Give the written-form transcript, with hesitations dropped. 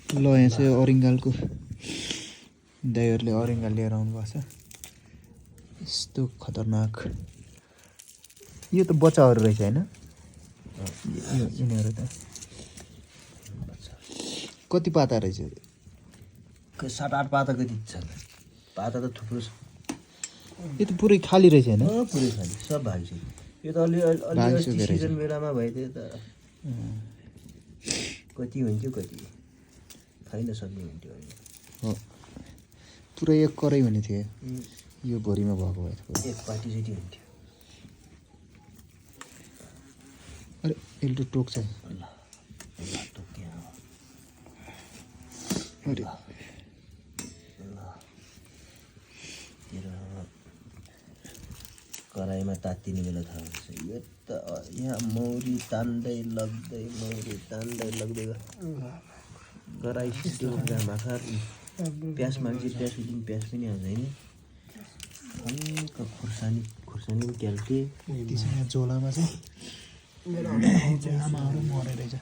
ल यहाँ चाहिँ अरिङ्गालको दाइहरूले अरिङ्गाल लिएर आउनुभएको छ। यस्तो खतरनाक। यो त बच्चाहरू रहेछ होइन? यिनीहरू त कति पाता रहेछ? 7-8 पाता कति छ? पाता त थुप्रो छ। यो त पुरै खाली रहेछ होइन? पुरै खाली, सब भागिसक्यो। यो त अलि सिजन बेलामा भइदियो त कति हुन्थ्यो, कति खाइ नसक्ने हुन्थ्यो। हो, पुरै एक करै हुने थियो यो भोरिमा भएको भए। एक पार्टी जति हुन्थ्यो। अरे यसले टोक्छ। अरे कराईमा तात्तिने बेला थाहा हुन्छ। यो त यहाँ मौरी तान्दै लग्दै कराई सिस्टम माखा प्याज मान्छे प्याज दिन प्याज पनि आउँछ होइन। हल्का खुर्सानी पनि क्याल्टे त्यसमा झोलामा चाहिँ मेरो आमाहरू मरे रहेछ।